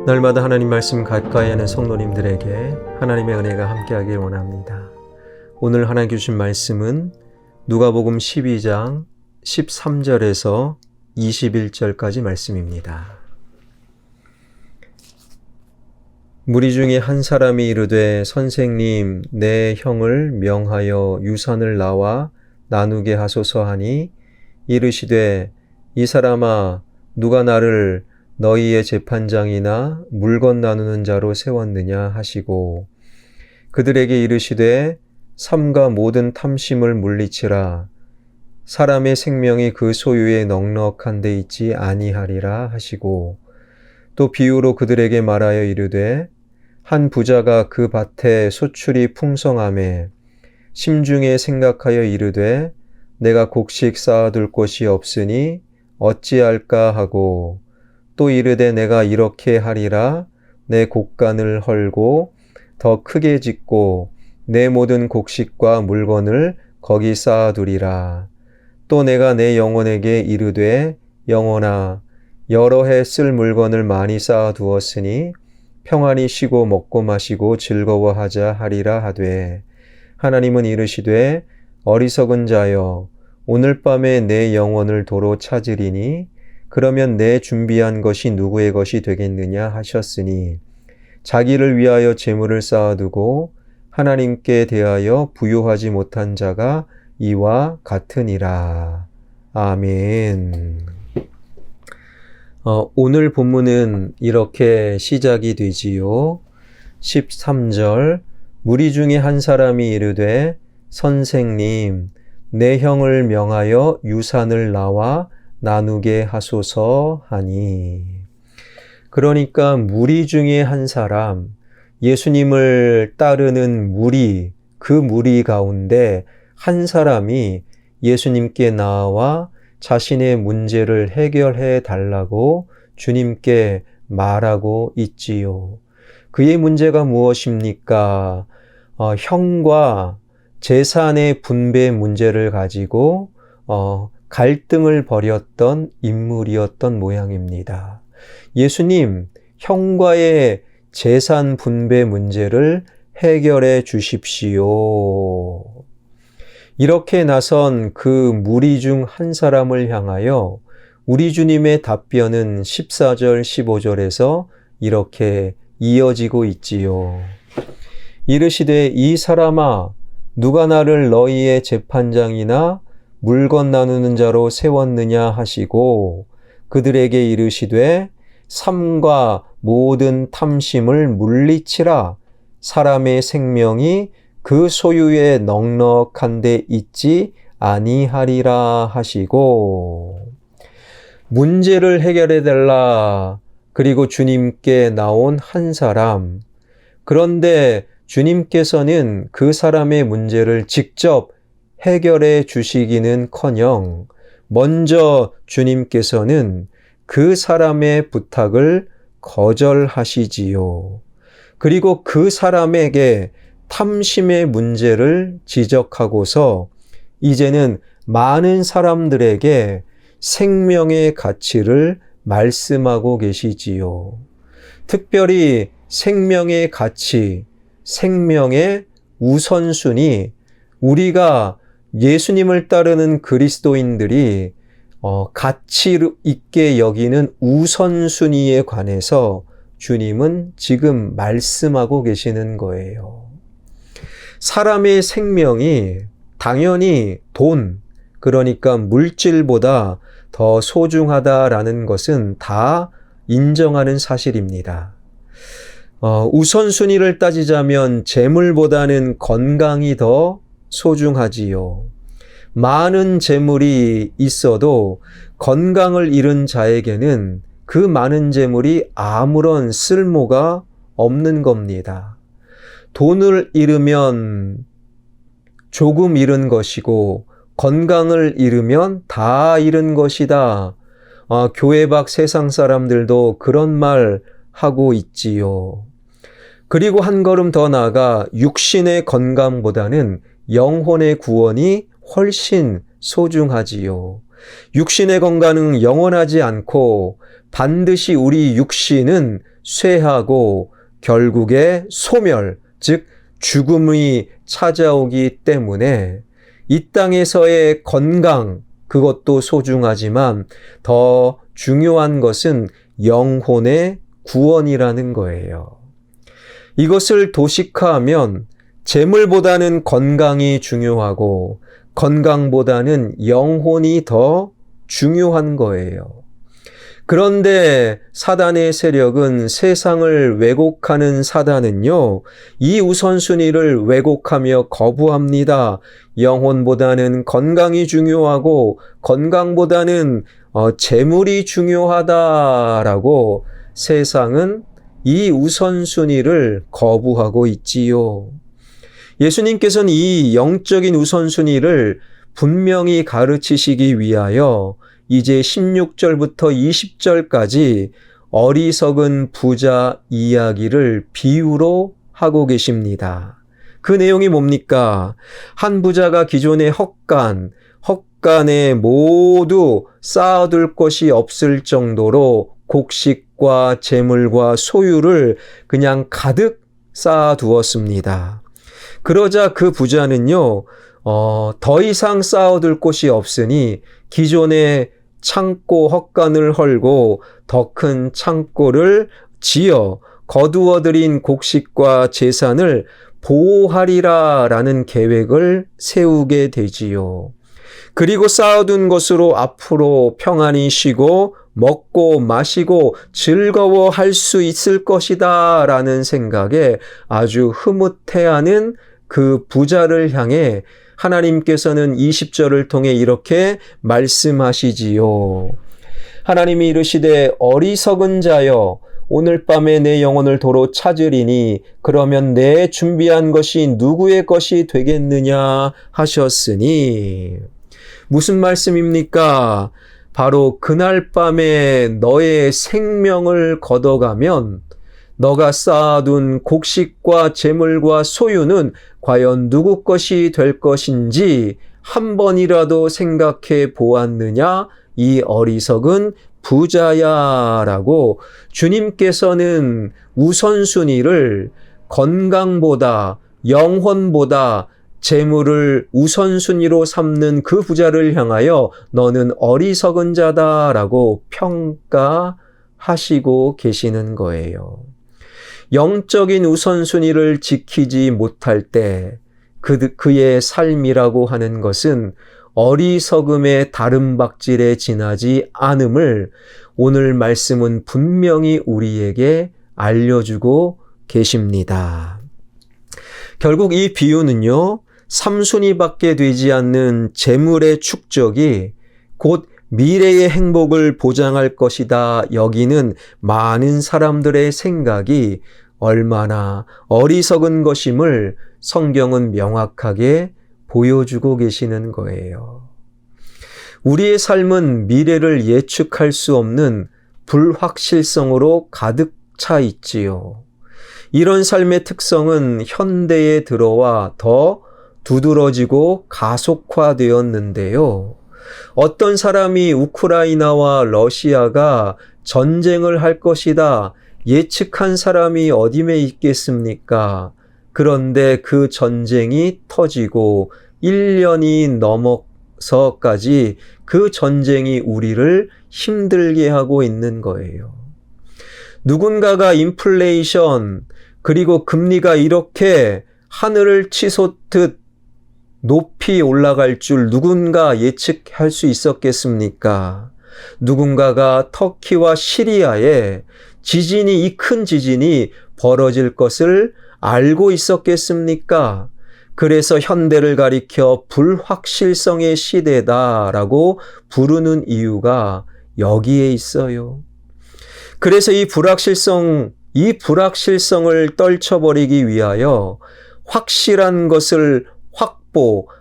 날마다 하나님 말씀 가까이 하는 성도님들에게 하나님의 은혜가 함께하길 원합니다. 오늘 하나님 주신 말씀은 누가복음 12장 13절에서 21절까지 말씀입니다. 무리 중에 한 사람이 이르되 선생님 내 형을 명하여 유산을 나와 나누게 하소서 하니 이르시되 이 사람아 누가 나를 너희의 재판장이나 물건 나누는 자로 세웠느냐 하시고 그들에게 이르시되 삼가 모든 탐심을 물리치라 사람의 생명이 그 소유에 넉넉한 데 있지 아니하리라 하시고 또 비유로 그들에게 말하여 이르되 한 부자가 그 밭에 소출이 풍성하매 심중에 생각하여 이르되 내가 곡식 쌓아둘 곳이 없으니 어찌할까 하고 또 이르되 내가 이렇게 하리라 내 곡간을 헐고 더 크게 짓고 내 모든 곡식과 물건을 거기 쌓아두리라. 또 내가 내 영혼에게 이르되 영혼아 여러 해 쓸 물건을 많이 쌓아두었으니 평안히 쉬고 먹고 마시고 즐거워하자 하리라 하되 하나님은 이르시되 어리석은 자여 오늘 밤에 내 영혼을 도로 찾으리니 그러면 내 준비한 것이 누구의 것이 되겠느냐 하셨으니 자기를 위하여 재물을 쌓아두고 하나님께 대하여 부요하지 못한 자가 이와 같으니라. 아멘. 오늘 본문은 이렇게 시작이 되지요. 13절 무리 중에 한 사람이 이르되 선생님 내 형을 명하여 유산을 나와 나누게 하소서 하니 그러니까 무리 중에 한 사람 예수님을 따르는 무리 그 무리 가운데 한 사람이 예수님께 나와 자신의 문제를 해결해 달라고 주님께 말하고 있지요. 그의 문제가 무엇입니까? 형과 재산의 분배 문제를 가지고 갈등을 벌였던 인물이었던 모양입니다. 예수님, 형과의 재산 분배 문제를 해결해 주십시오. 이렇게 나선 그 무리 중 한 사람을 향하여 우리 주님의 답변은 14절, 15절에서 이렇게 이어지고 있지요. 이르시되 이 사람아 누가 나를 너희의 재판장이나 물건 나누는 자로 세웠느냐 하시고 그들에게 이르시되 삼가 모든 탐심을 물리치라 사람의 생명이 그 소유에 넉넉한 데 있지 아니하리라 하시고 문제를 해결해 달라 그리고 주님께 나온 한 사람 그런데 주님께서는 그 사람의 문제를 직접 해결해 주시기는커녕 먼저 주님께서는 그 사람의 부탁을 거절하시지요. 그리고 그 사람에게 탐심의 문제를 지적하고서 이제는 많은 사람들에게 생명의 가치를 말씀하고 계시지요. 특별히 생명의 가치, 생명의 우선순위, 우리가 예수님을 따르는 그리스도인들이 가치 있게 여기는 우선순위에 관해서 주님은 지금 말씀하고 계시는 거예요. 사람의 생명이 당연히 돈, 그러니까 물질보다 더 소중하다라는 것은 다 인정하는 사실입니다. 우선순위를 따지자면 재물보다는 건강이 더 소중하지요. 많은 재물이 있어도 건강을 잃은 자에게는 그 많은 재물이 아무런 쓸모가 없는 겁니다. 돈을 잃으면 조금 잃은 것이고 건강을 잃으면 다 잃은 것이다. 교회 밖 세상 사람들도 그런 말 하고 있지요. 그리고 한 걸음 더 나아가 육신의 건강보다는 영혼의 구원이 훨씬 소중하지요. 육신의 건강은 영원하지 않고 반드시 우리 육신은 쇠하고 결국에 소멸, 즉 죽음이 찾아오기 때문에 이 땅에서의 건강, 그것도 소중하지만 더 중요한 것은 영혼의 구원이라는 거예요. 이것을 도식화하면 재물보다는 건강이 중요하고 건강보다는 영혼이 더 중요한 거예요. 그런데 사단의 세력은, 세상을 왜곡하는 사단은요, 이 우선순위를 왜곡하며 거부합니다. 영혼보다는 건강이 중요하고 건강보다는 재물이 중요하다라고 세상은 이 우선순위를 거부하고 있지요. 예수님께서는 이 영적인 우선순위를 분명히 가르치시기 위하여 이제 16절부터 20절까지 어리석은 부자 이야기를 비유로 하고 계십니다. 그 내용이 뭡니까? 한 부자가 기존의 헛간에 모두 쌓아둘 것이 없을 정도로 곡식과 재물과 소유를 그냥 가득 쌓아두었습니다. 그러자 그 부자는요, 더 이상 쌓아둘 곳이 없으니 기존의 창고 헛간을 헐고 더 큰 창고를 지어 거두어들인 곡식과 재산을 보호하리라라는 계획을 세우게 되지요. 그리고 쌓아둔 것으로 앞으로 평안히 쉬고 먹고 마시고 즐거워할 수 있을 것이다 라는 생각에 아주 흐뭇해하는 그 부자를 향해 하나님께서는 20절을 통해 이렇게 말씀하시지요. 하나님이 이르시되 어리석은 자여 오늘 밤에 내 영혼을 도로 찾으리니 그러면 내 준비한 것이 누구의 것이 되겠느냐 하셨으니, 무슨 말씀입니까? 바로 그날 밤에 너의 생명을 걷어가면 너가 쌓아둔 곡식과 재물과 소유는 과연 누구 것이 될 것인지 한 번이라도 생각해 보았느냐? 이 어리석은 부자야 라고 주님께서는 우선순위를 건강보다 영혼보다 재물을 우선순위로 삼는 그 부자를 향하여 너는 어리석은 자다라고 평가하시고 계시는 거예요. 영적인 우선순위를 지키지 못할 때 그의 삶이라고 하는 것은 어리석음의 다름박질에 지나지 않음을 오늘 말씀은 분명히 우리에게 알려주고 계십니다. 결국 이 비유는요, 삼순위밖에 되지 않는 재물의 축적이 곧 미래의 행복을 보장할 것이다 여기는 많은 사람들의 생각이 얼마나 어리석은 것임을 성경은 명확하게 보여주고 계시는 거예요. 우리의 삶은 미래를 예측할 수 없는 불확실성으로 가득 차 있지요. 이런 삶의 특성은 현대에 들어와 더 두드러지고 가속화되었는데요. 어떤 사람이 우크라이나와 러시아가 전쟁을 할 것이다 예측한 사람이 어디에 있겠습니까? 그런데 그 전쟁이 터지고 1년이 넘어서까지 그 전쟁이 우리를 힘들게 하고 있는 거예요. 누군가가 인플레이션 그리고 금리가 이렇게 하늘을 치솟듯 높이 올라갈 줄 누군가 예측할 수 있었겠습니까? 누군가가 터키와 시리아에 이 큰 지진이 벌어질 것을 알고 있었겠습니까? 그래서 현대를 가리켜 불확실성의 시대다라고 부르는 이유가 여기에 있어요. 그래서 이 불확실성을 떨쳐버리기 위하여 확실한 것을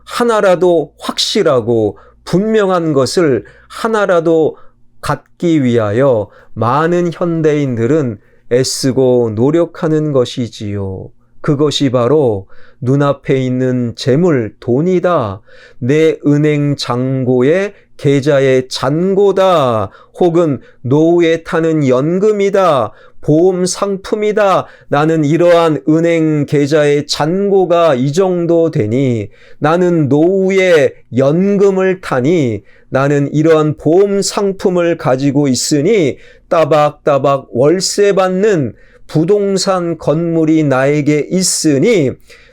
하나라도 확실하고 분명한 것을 하나라도 갖기 위하여 많은 현대인들은 애쓰고 노력하는 것이지요. 그것이 바로 눈앞에 있는 재물, 돈이다. 내 은행 잔고의 계좌의 잔고다. 혹은 노후에 타는 연금이다. 보험 상품이다. 나는 이러한 은행 계좌의 잔고가 이 정도 되니, 나는 노후에 연금을 타니, 나는 이러한 보험 상품을 가지고 있으니 따박따박 월세 받는 부동산 건물이 나에게 있으니,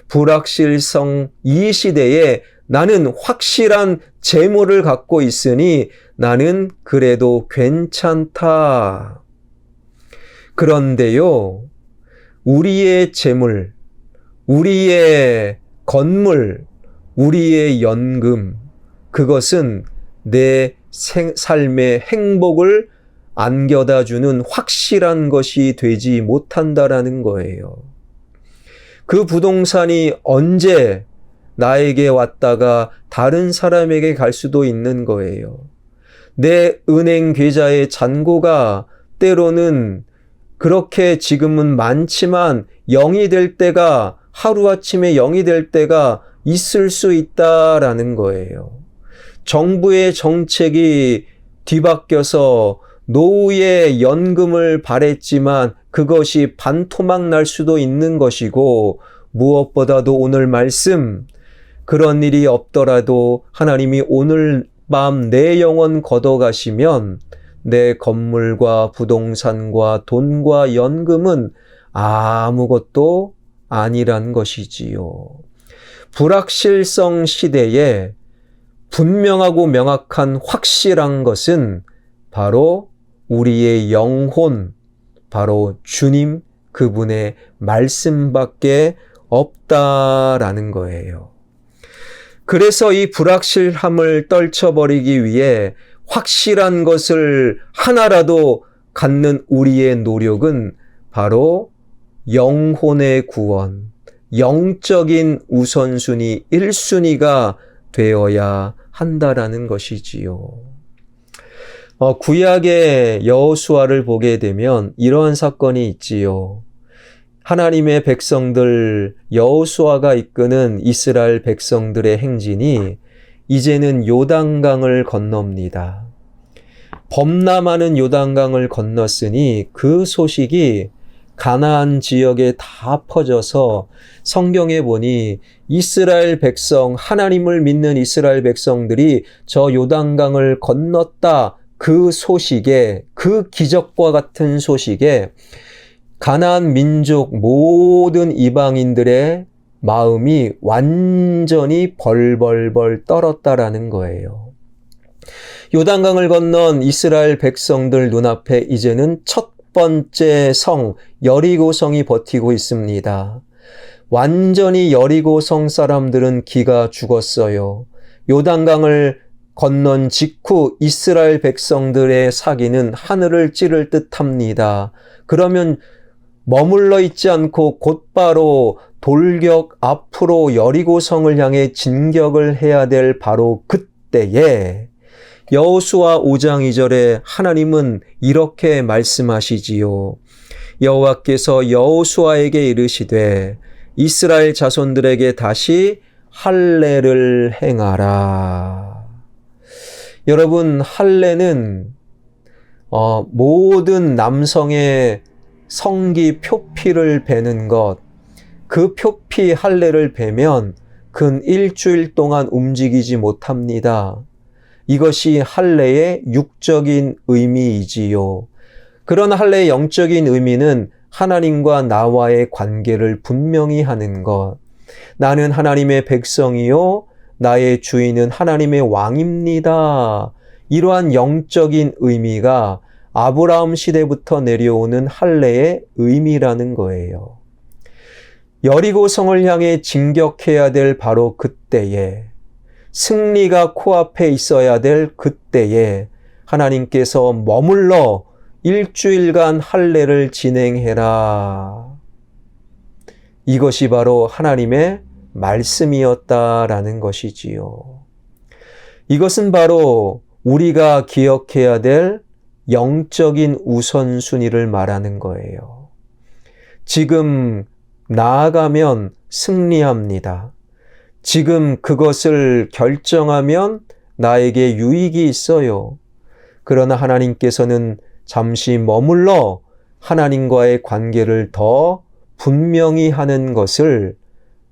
불확실성 이 시대에 나는 확실한 재물을 갖고 있으니 나는 그래도 괜찮다. 그런데요, 우리의 재물, 우리의 건물, 우리의 연금, 그것은 내 삶의 행복을 안겨다 주는 확실한 것이 되지 못한다라는 거예요. 그 부동산이 언제 나에게 왔다가 다른 사람에게 갈 수도 있는 거예요. 내 은행 계좌의 잔고가 때로는 그렇게 지금은 많지만 0이 될 때가, 하루아침에 0이 될 때가 있을 수 있다라는 거예요. 정부의 정책이 뒤바뀌어서 노후에 연금을 바랬지만 그것이 반토막 날 수도 있는 것이고, 무엇보다도 오늘 말씀, 그런 일이 없더라도 하나님이 오늘 밤 내 영혼 걷어가시면 내 건물과 부동산과 돈과 연금은 아무것도 아니란 것이지요. 불확실성 시대에 분명하고 명확한 확실한 것은 바로 우리의 영혼, 바로 주님 그분의 말씀밖에 없다라는 거예요. 그래서 이 불확실함을 떨쳐버리기 위해 확실한 것을 하나라도 갖는 우리의 노력은 바로 영혼의 구원, 영적인 우선순위 1순위가 되어야 한다라는 것이지요. 구약의 여호수아를 보게 되면 이러한 사건이 있지요. 하나님의 백성들, 여호수아가 이끄는 이스라엘 백성들의 행진이 이제는 요단강을 건넙니다. 범람하는 요단강을 건넜으니 그 소식이 가나안 지역에 다 퍼져서 성경에 보니 이스라엘 백성, 하나님을 믿는 이스라엘 백성들이 저 요단강을 건넜다, 그 소식에, 그 기적과 같은 소식에 가나안 민족 모든 이방인들의 마음이 완전히 벌벌벌 떨었다라는 거예요. 요단강을 건넌 이스라엘 백성들 눈앞에 이제는 첫 번째 성 여리고성이 버티고 있습니다. 완전히 여리고성 사람들은 기가 죽었어요. 요단강을 건넌 직후 이스라엘 백성들의 사기는 하늘을 찌를 듯합니다. 그러면 머물러 있지 않고 곧바로 돌격 앞으로 여리고성을 향해 진격을 해야 될 바로 그때에 여호수아 5장 2절에 하나님은 이렇게 말씀하시지요. 여호와께서 여호수아에게 이르시되 이스라엘 자손들에게 다시 할례를 행하라. 여러분, 할례는 모든 남성의 성기 표피를 베는 것, 그 표피 할례를 베면 근 일주일 동안 움직이지 못합니다. 이것이 할례의 육적인 의미이지요. 그런 할례의 영적인 의미는 하나님과 나와의 관계를 분명히 하는 것. 나는 하나님의 백성이요, 나의 주인은 하나님의 왕입니다. 이러한 영적인 의미가 아브라함 시대부터 내려오는 할례의 의미라는 거예요. 여리고성을 향해 진격해야 될 바로 그때에, 승리가 코앞에 있어야 될 그때에 하나님께서 머물러 일주일간 할례를 진행해라. 이것이 바로 하나님의 말씀이었다라는 것이지요. 이것은 바로 우리가 기억해야 될 영적인 우선순위를 말하는 거예요. 지금 나아가면 승리합니다. 지금 그것을 결정하면 나에게 유익이 있어요. 그러나 하나님께서는 잠시 머물러 하나님과의 관계를 더 분명히 하는 것을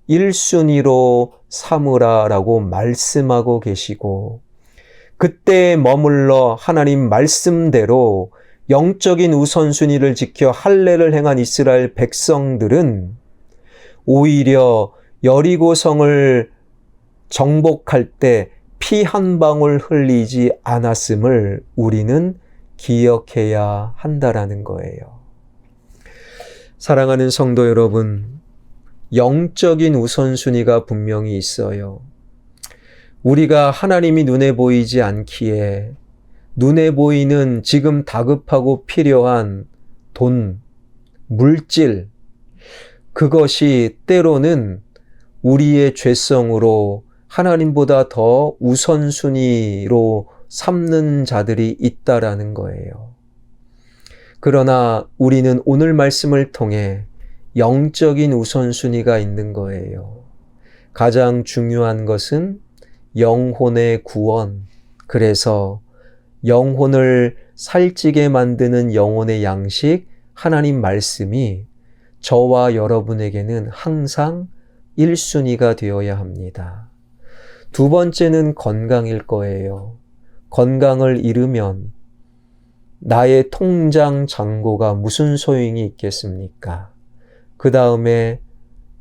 1순위로 삼으라라고 말씀하고 계시고, 그때 머물러 하나님 말씀대로 영적인 우선순위를 지켜 할례를 행한 이스라엘 백성들은 오히려 여리고성을 정복할 때 피 한 방울 흘리지 않았음을 우리는 기억해야 한다라는 거예요. 사랑하는 성도 여러분, 영적인 우선순위가 분명히 있어요. 우리가 하나님이 눈에 보이지 않기에 눈에 보이는 지금 다급하고 필요한 돈, 물질, 그것이 때로는 우리의 죄성으로 하나님보다 더 우선순위로 삼는 자들이 있다라는 거예요. 그러나 우리는 오늘 말씀을 통해 영적인 우선순위가 있는 거예요. 가장 중요한 것은 영혼의 구원, 그래서 영혼을 살찌게 만드는 영혼의 양식, 하나님 말씀이 저와 여러분에게는 항상 1순위가 되어야 합니다. 두 번째는 건강일 거예요. 건강을 잃으면 나의 통장 잔고가 무슨 소용이 있겠습니까? 그 다음에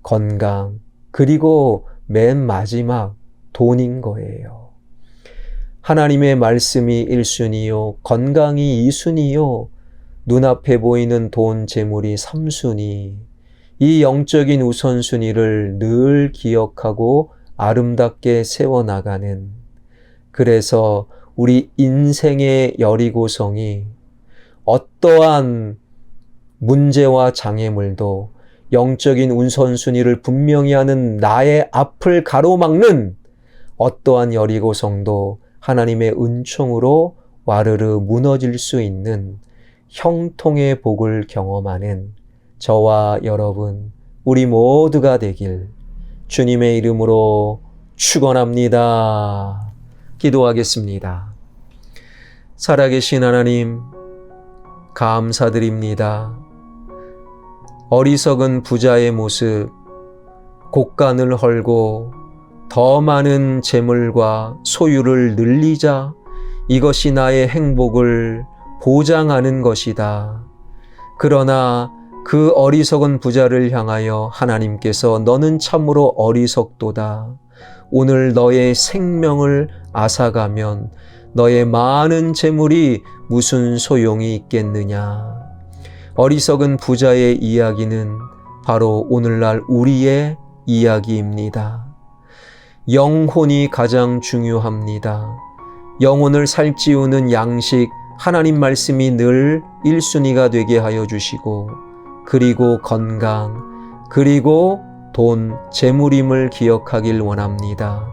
건강, 그리고 맨 마지막 돈인 거예요. 하나님의 말씀이 1순위요, 건강이 2순위요, 눈앞에 보이는 돈, 재물이 3순위. 이 영적인 우선순위를 늘 기억하고 아름답게 세워나가는, 그래서 우리 인생의 여리고성이 어떠한 문제와 장애물도 영적인 우선순위를 분명히 하는 나의 앞을 가로막는 어떠한 여리고성도 하나님의 은총으로 와르르 무너질 수 있는 형통의 복을 경험하는 저와 여러분, 우리 모두가 되길 주님의 이름으로 축원합니다. 기도하겠습니다. 살아계신 하나님, 감사드립니다. 어리석은 부자의 모습, 곡간을 헐고 더 많은 재물과 소유를 늘리자 이것이 나의 행복을 보장하는 것이다. 그러나 그 어리석은 부자를 향하여 하나님께서 너는 참으로 어리석도다. 오늘 너의 생명을 앗아가면 너의 많은 재물이 무슨 소용이 있겠느냐. 어리석은 부자의 이야기는 바로 오늘날 우리의 이야기입니다. 영혼이 가장 중요합니다. 영혼을 살찌우는 양식, 하나님 말씀이 늘 1순위가 되게 하여 주시고, 그리고 건강, 그리고 돈, 재물임을 기억하길 원합니다.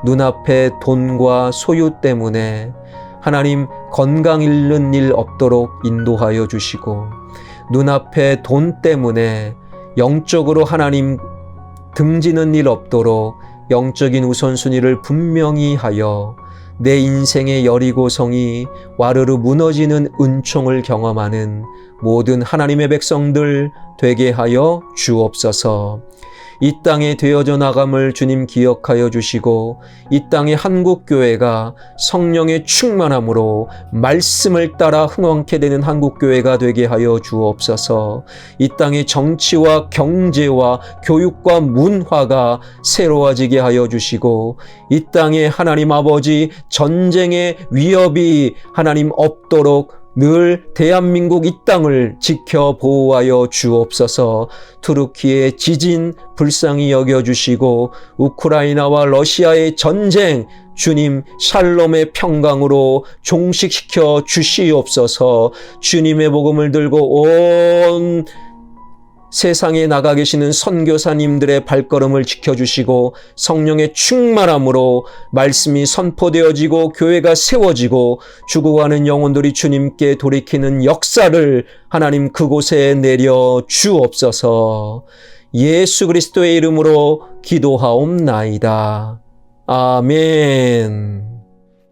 눈앞에 돈과 소유 때문에 하나님 건강 잃는 일 없도록 인도하여 주시고, 눈앞에 돈 때문에 영적으로 하나님 등지는 일 없도록 영적인 우선순위를 분명히 하여 내 인생의 여리고성이 와르르 무너지는 은총을 경험하는 모든 하나님의 백성들 되게 하여 주옵소서. 이 땅에 되어져 나감을 주님 기억하여 주시고, 이 땅의 한국교회가 성령의 충만함으로 말씀을 따라 흥왕케 되는 한국교회가 되게 하여 주옵소서. 이 땅의 정치와 경제와 교육과 문화가 새로워지게 하여 주시고, 이 땅에 하나님 아버지 전쟁의 위협이 하나님 없도록 늘 대한민국 이 땅을 지켜 보호하여 주옵소서. 투르키의 지진 불쌍히 여겨주시고, 우크라이나와 러시아의 전쟁 주님 샬롬의 평강으로 종식시켜 주시옵소서. 주님의 복음을 들고 온 세상에 나가 계시는 선교사님들의 발걸음을 지켜주시고, 성령의 충만함으로 말씀이 선포되어지고 교회가 세워지고 죽어가는 영혼들이 주님께 돌이키는 역사를 하나님 그곳에 내려 주옵소서. 예수 그리스도의 이름으로 기도하옵나이다. 아멘.